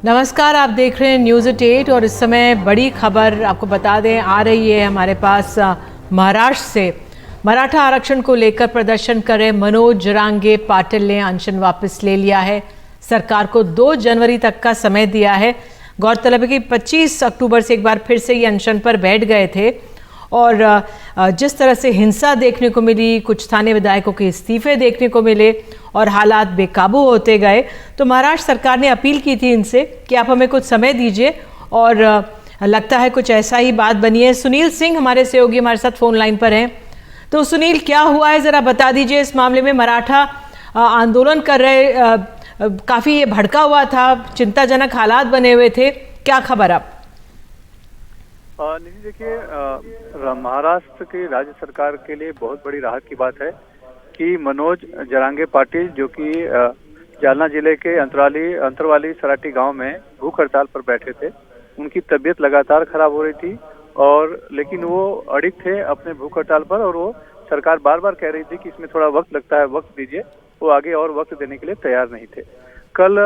नमस्कार, आप देख रहे हैं न्यूज़ 8 और इस समय बड़ी खबर आपको बता दें आ रही है हमारे पास महाराष्ट्र से। मराठा आरक्षण को लेकर प्रदर्शन कर रहे मनोज जरांगे पाटिल ने अनशन वापस ले लिया है। सरकार को 2 जनवरी तक का समय दिया है। गौरतलब है कि 25 अक्टूबर से एक बार फिर से ये अनशन पर बैठ गए थे और जिस तरह से हिंसा देखने को मिली, कुछ स्थानीय विधायकों के इस्तीफे देखने को मिले और हालात बेकाबू होते गए, तो महाराष्ट्र सरकार ने अपील की थी इनसे कि आप हमें कुछ समय दीजिए और लगता है कुछ ऐसा ही बात बनी है। सुनील सिंह हमारे सहयोगी हमारे साथ फोन लाइन पर हैं। तो सुनील, क्या हुआ है ज़रा बता दीजिए। इस मामले में मराठा आंदोलन कर रहे, काफ़ी ये भड़का हुआ था, चिंताजनक हालात बने हुए थे, क्या खबर अब? निधि, देखिए, महाराष्ट्र की राज्य सरकार के लिए बहुत बड़ी राहत की बात है कि मनोज जरांगे पाटिल, जो कि जालना जिले के अंतरवाली सराटी गांव में भूख हड़ताल पर बैठे थे, उनकी तबीयत लगातार खराब हो रही थी और लेकिन वो अड़िग थे अपने भूख हड़ताल पर और वो सरकार बार बार कह रही थी कि इसमें थोड़ा वक्त लगता है, वक्त दीजिए। वो आगे और वक्त देने के लिए तैयार नहीं थे। कल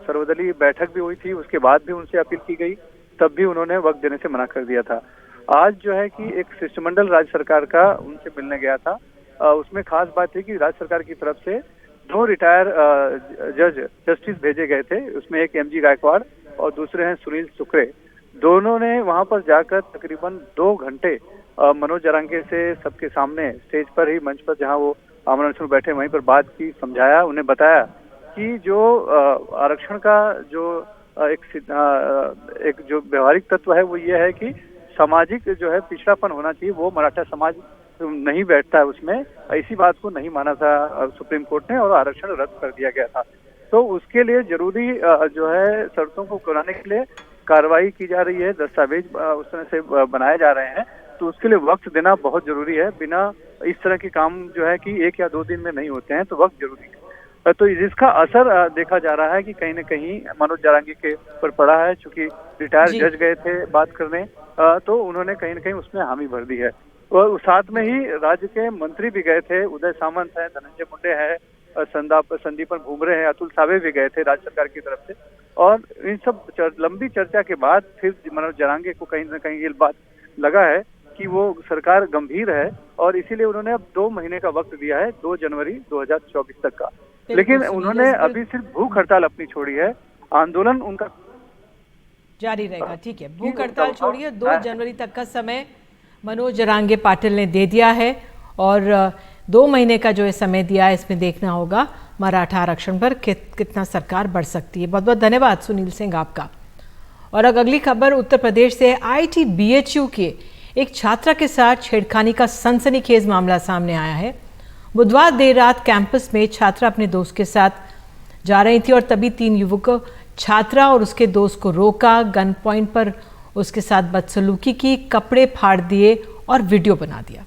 सर्वदलीय बैठक भी हुई थी, उसके बाद भी उनसे अपील की गई, तब भी उन्होंने वक्त देने से मना कर दिया था। आज जो है कि एक शिष्टमंडल राज्य सरकार का उनसे मिलने गया था। उसमें खास बात है कि राज्य सरकार की तरफ से 2 रिटायर जस्टिस भेजे गए थे। उसमें एक MG गायकवाड़ और दूसरे हैं सुनील सुक्रे। दोनों ने वहां पर जाकर तकरीबन 2 घंटे मनोज जरांगे से सबके सामने स्टेज पर ही, मंच पर जहां वो आमरण अनशन बैठे, वहीं पर बात की, समझाया, उन्हें बताया कि जो आरक्षण का जो एक जो व्यवहारिक तत्व है वो ये है कि सामाजिक जो है पिछड़ापन होना चाहिए, वो मराठा समाज नहीं बैठता है उसमें। इसी बात को नहीं माना था सुप्रीम कोर्ट ने और आरक्षण रद्द कर दिया गया था। तो उसके लिए जरूरी जो है शर्तों को कराने के लिए कार्रवाई की जा रही है, दस्तावेज उस तरह से बनाए जा रहे हैं। तो उसके लिए वक्त देना बहुत जरूरी है। बिना इस तरह के काम जो है कि 1 या 2 दिन में नहीं होते हैं, तो वक्त जरूरी है। तो जिसका असर देखा जा रहा है कि कहीं न कहीं मनोज जरांगे के ऊपर पड़ा है। चूंकि रिटायर जज गए थे बात करने, तो उन्होंने कहीं न कहीं उसमें हामी भर दी है। और साथ में ही राज्य के मंत्री भी गए थे, उदय सामंत है, धनंजय मुंडे है, संदीपन भूमरे है, अतुल सावे भी गए थे राज्य सरकार की तरफ से। और इन सब लंबी चर्चा के बाद फिर मनोज जरांगे को कहीं न कहीं ये बात लगा है कि वो सरकार गंभीर है और इसीलिए उन्होंने अब 2 महीने का वक्त दिया है, 2 जनवरी 2024 तक का। लेकिन उन्होंने अभी सिर्फ भूख हड़ताल अपनी छोड़ी है, आंदोलन उनका जारी रहेगा। ठीक है, भूख हड़ताल छोड़िए, 2 जनवरी तक का समय मनोज जरांगे पाटिल ने दे दिया है और 2 महीने का जो ये समय दिया है, इसमें देखना होगा मराठा आरक्षण पर कितना सरकार बढ़ सकती है। बहुत बहुत धन्यवाद सुनील सिंह आपका। और अगली खबर उत्तर प्रदेश से। IIT BHU के एक छात्रा के साथ छेड़खानी का सनसनीखेज मामला सामने आया है। बुधवार देर रात कैंपस में छात्रा अपने दोस्त के साथ जा रही थी और तभी 3 युवकों छात्रा और उसके दोस्त को रोका, गन पॉइंट पर उसके साथ बदसलूकी की, कपड़े फाड़ दिए और वीडियो बना दिया।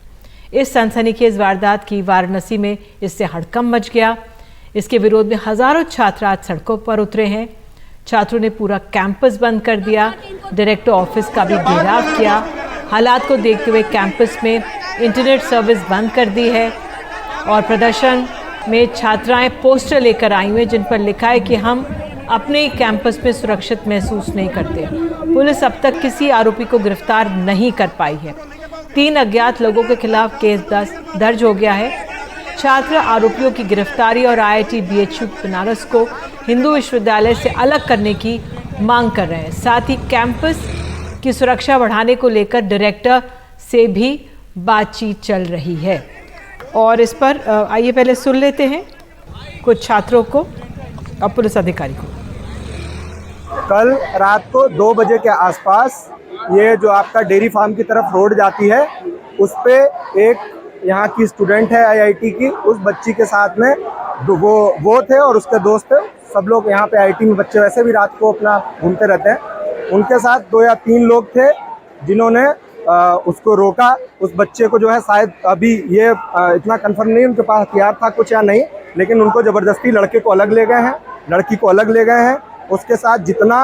इस सनसनीखेज वारदात की वाराणसी में इससे हड़कंप मच गया। इसके विरोध में हजारों छात्र आज सड़कों पर उतरे हैं। छात्रों ने पूरा कैंपस बंद कर दिया, डायरेक्टर ऑफिस का भी घेराव किया। हालात को देखते हुए कैंपस में इंटरनेट सर्विस बंद कर दी है और प्रदर्शन में छात्राएं पोस्टर लेकर आई हुई जिन पर लिखा है कि हम अपने कैंपस में सुरक्षित महसूस नहीं करते। पुलिस अब तक किसी आरोपी को गिरफ्तार नहीं कर पाई है। 3 अज्ञात लोगों के खिलाफ केस दर्ज हो गया है। छात्र आरोपियों की गिरफ्तारी और IIT BHU बनारस को हिंदू विश्वविद्यालय से अलग करने की मांग कर रहे हैं। साथ ही कैंपस की सुरक्षा बढ़ाने को लेकर डायरेक्टर से भी बातचीत चल रही है। और इस पर आइए पहले सुन लेते हैं कुछ छात्रों को और पुलिस अधिकारी को। कल रात को 2 बजे के आसपास ये जो आपका डेयरी फार्म की तरफ रोड जाती है, उस पे एक यहाँ की स्टूडेंट है IIT की, उस बच्ची के साथ में वो थे और उसके दोस्त थे। सब लोग यहाँ पे IIT में बच्चे वैसे भी रात को अपना घूमते रहते हैं। उनके साथ 2 या 3 लोग थे जिन्होंने उसको रोका। उस बच्चे को जो है शायद अभी ये इतना कंफर्म नहीं उनके पास हथियार था कुछ या नहीं, लेकिन उनको ज़बरदस्ती लड़के को अलग ले गए हैं, लड़की को अलग ले गए हैं। उसके साथ जितना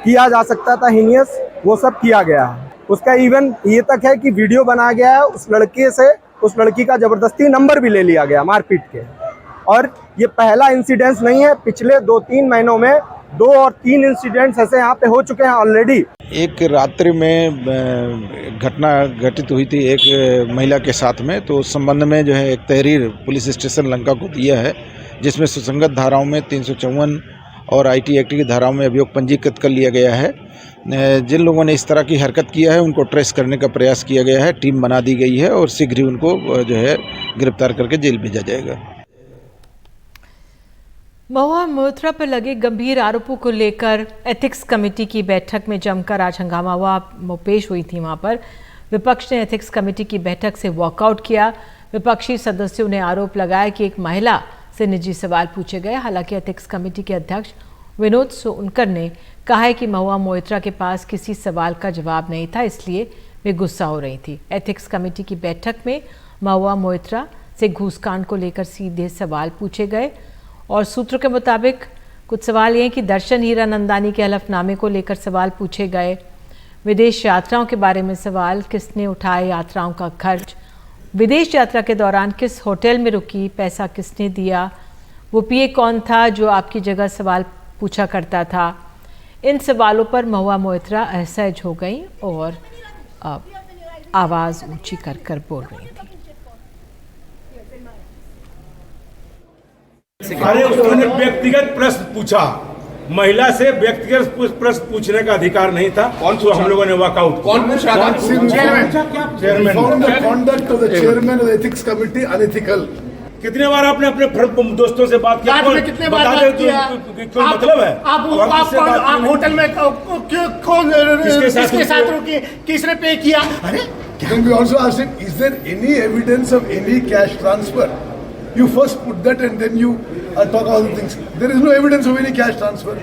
किया जा सकता था हीनियस, वो सब किया गया है। उसका इवन ये तक है कि वीडियो बनाया गया है उस लड़के से, उस लड़की का ज़बरदस्ती नंबर भी ले लिया गया मारपीट के। और ये पहला इंसिडेंस नहीं है, पिछले 2-3 महीनों में 2 और 3 इंसिडेंट्स ऐसे यहाँ पे हो चुके हैं ऑलरेडी। एक रात्रि में घटना घटित हुई थी एक महिला के साथ में, तो उस संबंध में जो है एक तहरीर पुलिस स्टेशन लंका को दिया है, जिसमें सुसंगत धाराओं में 354 और IT एक्ट की धाराओं में अभियोग पंजीकृत कर लिया गया है। जिन लोगों ने इस तरह की हरकत किया है उनको ट्रेस करने का प्रयास किया गया है, टीम बना दी गई है और शीघ्र ही उनको जो है गिरफ्तार करके जेल भेजा जाएगा। महुआ मोइत्रा पर लगे गंभीर आरोपों को लेकर एथिक्स कमेटी की बैठक में जमकर आज हंगामा हुआ, पेश हुई थी। वहां पर विपक्ष ने एथिक्स कमेटी की बैठक से वॉकआउट किया। विपक्षी सदस्यों ने आरोप लगाया कि एक महिला से निजी सवाल पूछे गए। हालांकि एथिक्स कमेटी के अध्यक्ष विनोद सोनकर ने कहा है कि महुआ मोइत्रा के पास किसी सवाल का जवाब नहीं था, इसलिए वे गुस्सा हो रही थी। एथिक्स कमेटी की बैठक में महुआ मोइत्रा से घूसकांड को लेकर सीधे सवाल पूछे गए और सूत्रों के मुताबिक कुछ सवाल ये हैं कि दर्शन हीरानंदानी के हलफनामे को लेकर सवाल पूछे गए, विदेश यात्राओं के बारे में सवाल, किसने उठाए यात्राओं का खर्च, विदेश यात्रा के दौरान किस होटल में रुकी, पैसा किसने दिया, वो PA कौन था जो आपकी जगह सवाल पूछा करता था। इन सवालों पर महुआ मोइत्रा असहज हो गई और आवाज़ ऊंची कर बोल रही थी। अरे उसने व्यक्तिगत प्रश्न पूछा, महिला से व्यक्तिगत प्रश्न पूछने का अधिकार नहीं था। कौन तो हम लोगों ने वॉकआउट। कौन पूछा? Chairman. Conduct of the chairman of the ethics committee unethical. कितने बार आपने अपने दोस्तों से बात किया? कितने बार किया? कोई मतलब है? आप होटल में कौन किसके साथ रुके, किसने पे किया? अरे can we also ask him, is there any evidence of any cash transfer? You first put that and then you talk all the things. There is no evidence of any cash transfer.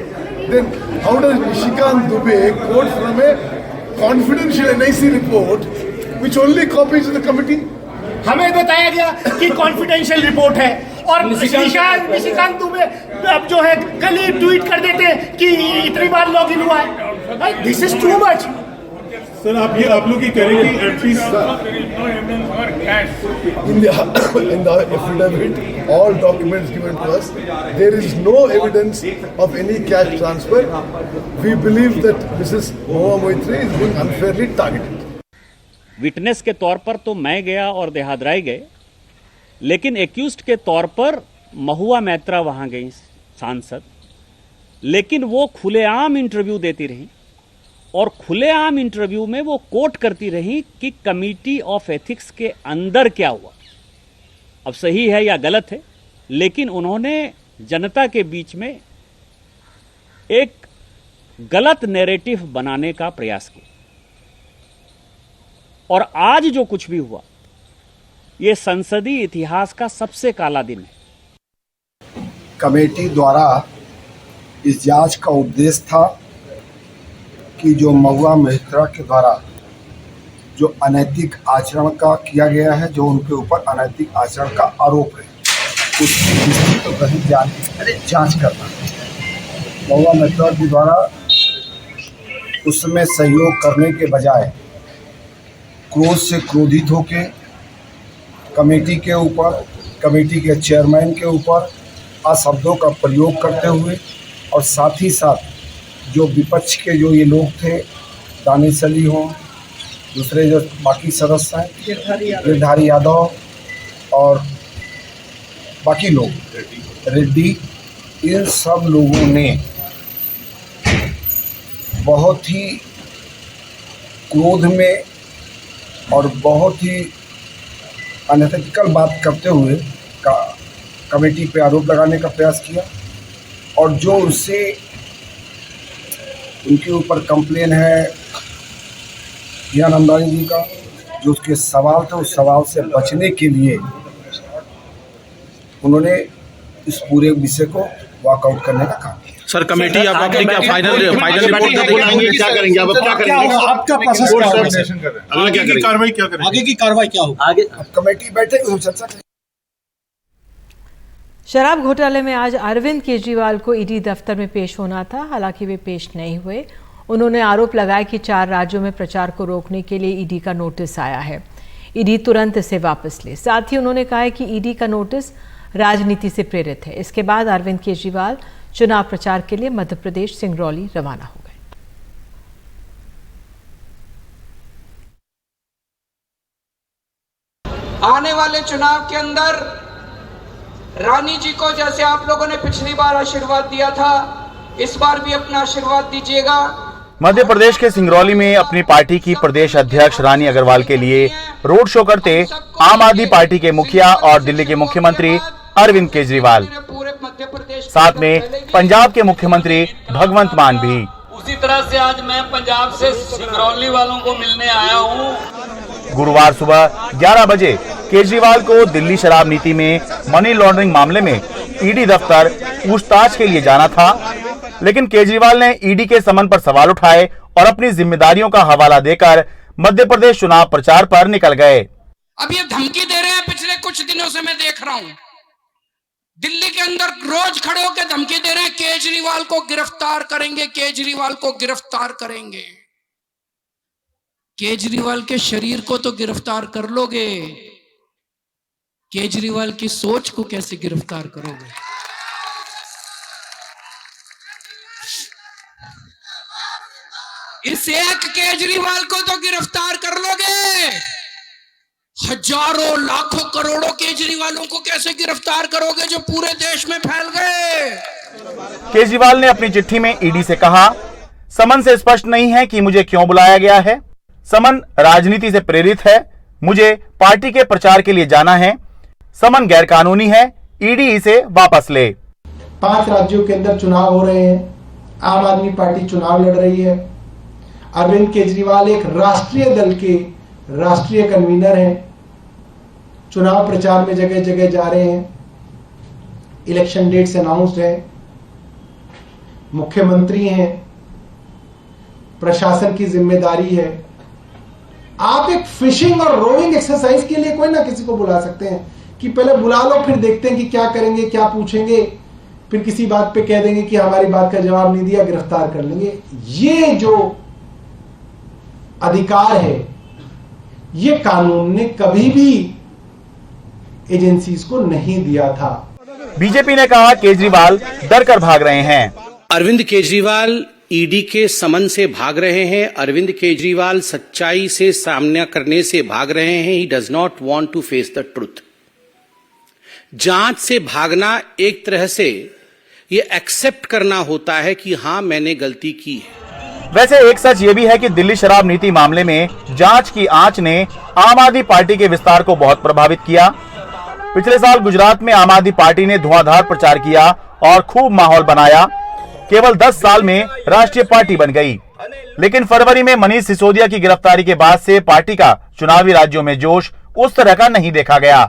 Then how does Nishikant Dubey quote from a confidential NIC report which only copies of the committee? हमें बताया गया कि confidential report है और निशिकांत दुबे अब जो है कल ही ट्वीट कर देते हैं कि इतनी बार लॉगिन हुआ है। This is too much. Sir आप लोग ये कह रहे हैं कि at least in the affidavit, all documents given to us, there is no evidence of any cash transfer. We believe that Mrs. Mahua Moitre is being unfairly targeted. Witness के तौर पर तो मैं गया और देहादराय गए, लेकिन एक्यूज्ड के तौर पर महुआ मोइत्रा वहां गई सांसद, लेकिन वो खुलेआम इंटरव्यू देती रही और खुलेआम इंटरव्यू में वो कोट करती रही कि कमिटी ऑफ एथिक्स के अंदर क्या हुआ। अब सही है या गलत है, लेकिन उन्होंने जनता के बीच में एक गलत नैरेटिव बनाने का प्रयास किया और आज जो कुछ भी हुआ ये संसदीय इतिहास का सबसे काला दिन है। कमेटी द्वारा इस जांच का उद्देश्य था कि जो महुआ मोइत्रा के द्वारा जो अनैतिक आचरण का किया गया है, जो उनके ऊपर अनैतिक आचरण का आरोप है, उसकी जांच करना। महुआ मोइत्रा के द्वारा उसमें सहयोग करने के बजाय क्रोध से क्रोधित होकर कमेटी के ऊपर, कमेटी के चेयरमैन के ऊपर अशब्दों का प्रयोग करते हुए और साथ ही साथ जो विपक्ष के जो ये लोग थे, दानिश अली हों, दूसरे जो बाकी सदस्य हैं, गिरधारी यादव और बाकी लोग, रेड्डी, इन सब लोगों ने बहुत ही क्रोध में और बहुत ही अनएथिकल बात करते हुए कमेटी पे आरोप लगाने का प्रयास किया और जो उससे उनके ऊपर कंप्लेन है हीरानंदानी जी का, जो उसके सवाल थे, उस सवाल से बचने के लिए उन्होंने इस पूरे विषय को वॉकआउट करने का काम किया। सर कमेटी अब आपने क्या फाइनल रिपोर्ट क्या करेंगे? अब क्या करेंगे? आपका प्रोसेस आगे की कार्रवाई क्या करेंगे? आगे की कार्रवाई क्या होगी? आगे कमेटी बैठे चर्चा करें। शराब घोटाले में आज अरविंद केजरीवाल को ईडी दफ्तर में पेश होना था, हालांकि वे पेश नहीं हुए। उन्होंने आरोप लगाया कि 4 राज्यों में प्रचार को रोकने के लिए ईडी का नोटिस आया है, ईडी तुरंत इसे वापस ले। साथ ही उन्होंने कहा है कि ईडी का नोटिस राजनीति से प्रेरित है। इसके बाद अरविंद केजरीवाल चुनाव प्रचार के लिए मध्य प्रदेश सिंगरौली रवाना हो गए। आने वाले चुनाव के अंदर रानी जी को जैसे आप लोगों ने पिछली बार आशीर्वाद दिया था, इस बार भी अपना आशीर्वाद दीजिएगा। मध्य प्रदेश के सिंगरौली में अपनी पार्टी की प्रदेश अध्यक्ष रानी अग्रवाल के लिए रोड शो करते आम आदमी पार्टी के मुखिया और दिल्ली के मुख्यमंत्री अरविंद केजरीवाल, साथ में पंजाब के मुख्यमंत्री भगवंत मान भी। उसी तरह से आज मैं पंजाब से सिंगरौली वालों को मिलने आया हूं। गुरुवार सुबह 11 बजे केजरीवाल को दिल्ली शराब नीति में मनी लॉन्ड्रिंग मामले में ईडी दफ्तर पूछताछ के लिए जाना था, लेकिन केजरीवाल ने ईडी के समन पर सवाल उठाए और अपनी जिम्मेदारियों का हवाला देकर मध्य प्रदेश चुनाव प्रचार पर निकल गए। अब ये धमकी दे रहे हैं, पिछले कुछ दिनों से मैं देख रहा हूं, दिल्ली के अंदर रोज खड़े होकर धमकी दे रहे हैं, केजरीवाल को गिरफ्तार करेंगे, केजरीवाल को गिरफ्तार करेंगे। केजरीवाल के शरीर को तो गिरफ्तार कर लोगे, केजरीवाल की सोच को कैसे गिरफ्तार करोगे? इस एक केजरीवाल को तो गिरफ्तार कर लोगे, हजारों लाखों करोड़ों केजरीवालों को कैसे गिरफ्तार करोगे जो पूरे देश में फैल गए? केजरीवाल ने अपनी चिट्ठी में ईडी से कहा, समन से स्पष्ट नहीं है कि मुझे क्यों बुलाया गया है। समन राजनीति से प्रेरित है, मुझे पार्टी के प्रचार के लिए जाना है। समन गैरकानूनी है, ईडी इसे वापस ले। 5 राज्यों के अंदर चुनाव हो रहे हैं, आम आदमी पार्टी चुनाव लड़ रही है। अरविंद केजरीवाल एक राष्ट्रीय दल के राष्ट्रीय कन्वीनर हैं, चुनाव प्रचार में जगह जगह जा रहे हैं। इलेक्शन डेट्स अनाउंस्ड है, मुख्यमंत्री हैं, प्रशासन की जिम्मेदारी है। आप एक फिशिंग और रोविंग एक्सरसाइज के लिए कोई ना किसी को बुला सकते हैं कि पहले बुला लो, फिर देखते हैं कि क्या करेंगे, क्या पूछेंगे, फिर किसी बात पे कह देंगे कि हमारी बात का जवाब नहीं दिया, गिरफ्तार कर लेंगे। ये जो अधिकार है, ये कानून ने कभी भी एजेंसीज को नहीं दिया था। बीजेपी ने कहा केजरीवाल डर कर भाग रहे हैं। अरविंद केजरीवाल ईडी के समन से भाग रहे हैं। अरविंद केजरीवाल सच्चाई से सामना करने से भाग रहे हैं। He does not want to face the truth. जांच से भागना एक तरह से ये एक्सेप्ट करना होता है कि हां मैंने गलती की है। वैसे एक सच ये भी है कि दिल्ली शराब नीति मामले में जांच की आंच ने आम आदमी पार्टी के विस्तार को बहुत प्रभावित किया। पिछले साल गुजरात में आम आदमी पार्टी ने धुआंधार प्रचार किया और खूब माहौल बनाया। केवल 10 साल में राष्ट्रीय पार्टी बन गई, लेकिन फरवरी में मनीष सिसोदिया की गिरफ्तारी के बाद से पार्टी का चुनावी राज्यों में जोश उस तरह का नहीं देखा गया।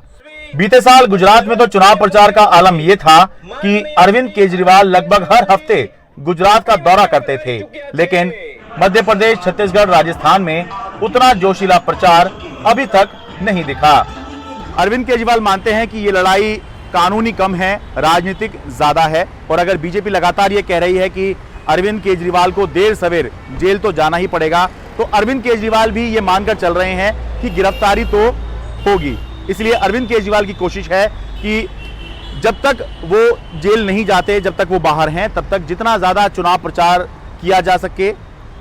बीते साल गुजरात में तो चुनाव प्रचार का आलम यह था कि अरविंद केजरीवाल लगभग हर हफ्ते गुजरात का दौरा करते थे, लेकिन मध्य प्रदेश, छत्तीसगढ़, राजस्थान में उतना जोशीला प्रचार अभी तक नहीं दिखा। अरविंद केजरीवाल मानते हैं कि ये लड़ाई कानूनी कम है, राजनीतिक ज्यादा है, और अगर बीजेपी लगातार ये कह रही है कि अरविंद केजरीवाल को देर सवेर जेल तो जाना ही पड़ेगा, तो अरविंद केजरीवाल भी ये मानकर चल रहे हैं कि गिरफ्तारी तो होगी। इसलिए अरविंद केजरीवाल की कोशिश है कि जब तक वो जेल नहीं जाते, जब तक वो बाहर हैं, तब तक जितना ज्यादा चुनाव प्रचार किया जा सके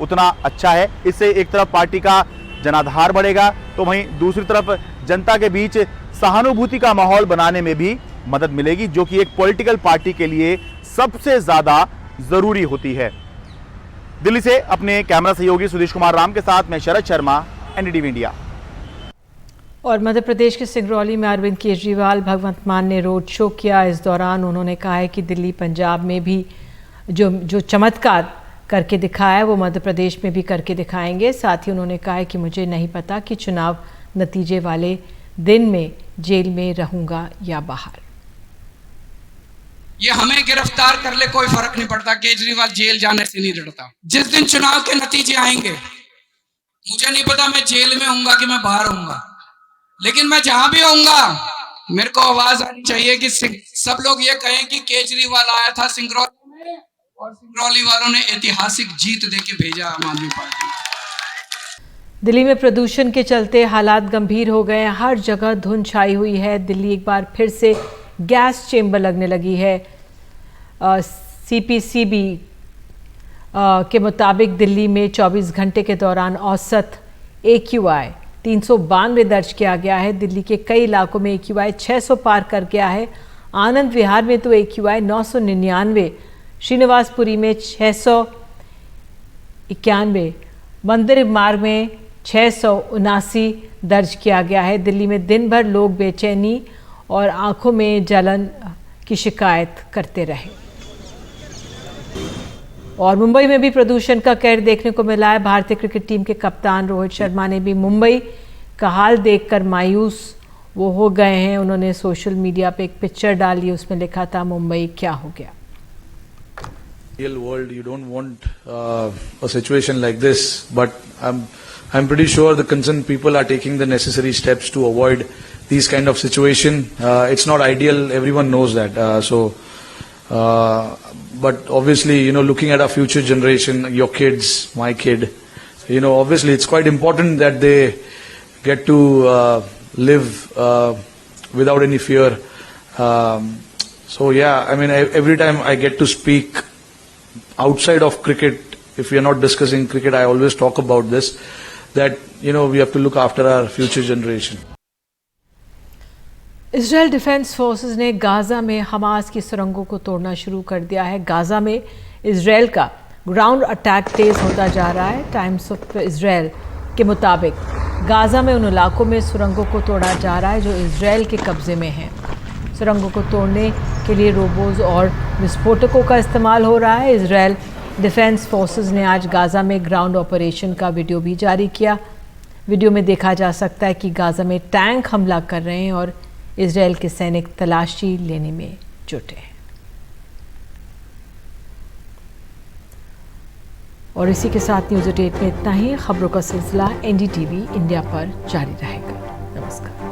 उतना अच्छा है। इससे एक तरफ पार्टी का जनाधार बढ़ेगा, तो वहीं दूसरी तरफ जनता के बीच सहानुभूति का माहौल बनाने में भी मदद मिलेगी, जो कि एक पॉलिटिकल पार्टी के लिए सबसे ज्यादा जरूरी होती है। दिल्ली से अपने कैमरा सहयोगी सुदेश कुमार राम के साथ मैं शरद शर्मा, एनडीटीवी इंडिया। और मध्य प्रदेश के सिंगरौली में अरविंद केजरीवाल, भगवंत मान ने रोड शो किया। इस दौरान उन्होंने कहा है कि दिल्ली, पंजाब में भी जो चमत्कार करके दिखाया है वो मध्य प्रदेश में भी करके दिखाएंगे। साथ ही उन्होंने कहा है कि मुझे नहीं पता कि चुनाव नतीजे वाले दिन में जेल में रहूंगा या बाहर। ये हमें गिरफ्तार कर ले कोई फर्क नहीं पड़ता, केजरीवाल जेल जाने से नहीं डरता। जिस दिन चुनाव के नतीजे आएंगे, मुझे नहीं पता मैं जेल में होऊंगा कि मैं बाहर होऊंगा, लेकिन मैं जहां भी होऊंगा मेरे को आवाज आनी चाहिए कि सब लोग ये कहें कि केजरीवाल आया था सिंगरौली में और सिंगरौली वालों ने ऐतिहासिक जीत देके भेजा आम आदमी पार्टी। दिल्ली में प्रदूषण के चलते हालात गंभीर हो गए हैं। हर जगह धुंध छाई हुई है। दिल्ली एक बार फिर से गैस चेंबर लगने लगी है। CPCB के मुताबिक दिल्ली में 24 घंटे के दौरान औसत AQI 392 दर्ज किया गया है। दिल्ली के कई इलाकों में AQI 600 पार कर गया है। आनंद विहार में तो AQI 999, श्रीनिवासपुरी में 691, मंदिर मार्ग में 679 दर्ज किया गया है। दिल्ली में दिन भर लोग बेचैनी और आंखों में जलन की शिकायत करते रहे। और मुंबई में भी प्रदूषण का कहर देखने को मिला है। भारतीय क्रिकेट टीम के कप्तान रोहित शर्मा ने भी मुंबई का हाल देखकर मायूस वो हो गए हैं। उन्होंने सोशल मीडिया पे एक पिक्चर डाली, उसमें लिखा था मुंबई क्या हो गया। Real world, you don't want a situation like this, but I'm pretty sure the concerned people are taking the necessary steps to avoid these kind of situation. It's not ideal, everyone knows that. But obviously, looking at our future generation, your kids, my kid, obviously it's quite important that they get to live without any fear. So yeah, I mean, every time I get to speak outside of cricket, if we are not discussing cricket, I always talk about this, that we have to look after our future generation. Israel defence forces ने Gaza में Hamas की सुरंगों को तोड़ना शुरू कर दिया है। गाजा में इजराइल का ग्राउंड अटैक तेज होता जा रहा है। टाइम्स ऑफ इजराइल के मुताबिक गाजा में उन इलाकों में सुरंगों को तोड़ा जा रहा है जो इजराइल के कब्जे में हैं। सुरंगों को तोड़ने के लिए रोबोज और विस्फोटकों का इस्तेमाल हो रहा है। इजराइल डिफेंस फोर्सेस ने आज गाजा में ग्राउंड ऑपरेशन का वीडियो भी जारी किया। वीडियो में देखा जा सकता है कि गाजा में टैंक हमला कर रहे हैं और इजराइल के सैनिक तलाशी लेने में जुटे हैं। और इसी के साथ न्यूज़ 8 में इतना ही। खबरों का सिलसिला NDTV इंडिया पर जारी रहेगा। नमस्कार।